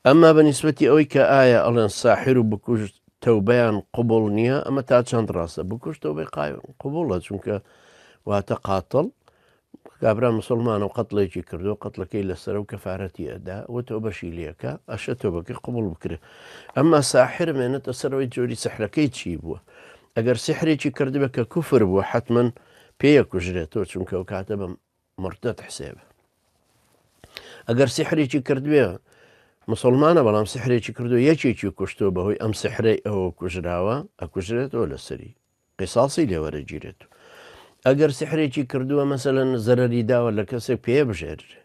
ئەمما بەنیسبەتی ئەوەی کە ئایا ئەڵێن ساحر و بکوژ تەوبەیان قوبوڵ نییە، ئەمە تا چەند ڕاستە. بکوژ تەوبەی قوبوڵە، چونکە واتە قاتڵ کابرا مسلمانە و قەتڵێکی کردو، قەتڵەکەی لەسەر و کەفارەتی ئەدا و تۆبەشی لێکە، ئەشە تۆبەکەی قوبوڵ بکرێت. ئەمما ساحر مێنێتە سەرەوەی جۆری سحرەکەی چی بووە. ئەگەر سحرێکی کردبێت کە کوفر بووە، حتمما پێیە کوژرێتەوە، چونکە ئەو کاتە بە مرتەد حسێبە. ئەگەر سحرێکی کردبێ مسلمانە، بەڵام سحرێکی کردو یەکێکی کوشتۆ بەهۆی ئەم سحرەی ئەوە کوژراوە، ئەکوژرێتەوە لەسەری قیساسی لێوەرەگیرێت. ئەگەر سحرێکی کردووە مەسەلەن زەرەری داوە لە کەسێک پێ بژێرێ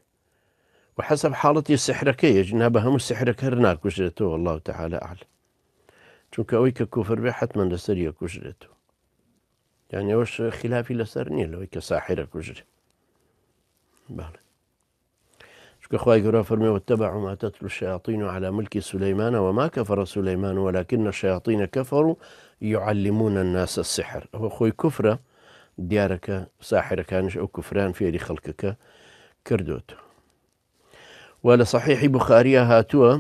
و حەسەب حاڵەتی سحرەکەی نا بە هەموو سحرەکە هەر ناکوژرێتەوە، والله تعالى ئەعلم، چونکە ئەوەی کە کوفر بێ حتمما لەسەری ئەکوژرێتەوە. یعنی ئەوەش خلافی لەسەر نییە لەوەی کە ساحرە کوژرێ. باڵێ كخواي قرأ فرمي واتبعوا ما تتلو الشياطين على ملك سليمان وما كفر سليمان ولكن الشياطين كفروا يعلمون الناس السحر. هو خوي كفرة ديارك ساحر كانش أو كفران في خلقك كردوت. ولا صحيح بخاري هاتوا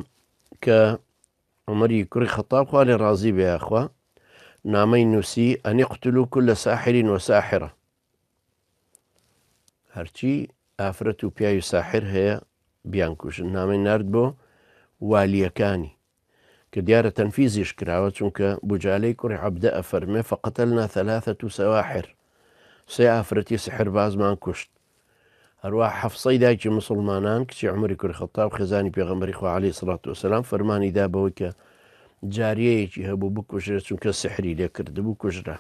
كعمري كري خطاب قال راضي يا أخوة نامين نسي أن يقتلوا كل ساحر وساحرة. هرشي ئافرەت و پیاوی ساحر هەیە بیانکوژن. نامەی نرد بۆ والیەکانی کە دیارە تەنفیزیش کراوە، چونکە بوجالەی کوڕی عەبدە ئەفەرمێ فەقەتەلنا ثەلاثەة سەواحر، سێ ئافرەتی سحربازمان کوشت. هەروەها حەفسەی دایکی مسلمانان کچی عومەری کوڕی خەتاب خێزانی پێغەمبەری خوا عەلەیهی سەڵات وەسەلام فەرمانی دا بەوەی کە جاریەیەکی هەبوو بکوژرێت، چونکە سحری لێ کردبوو کوژرا.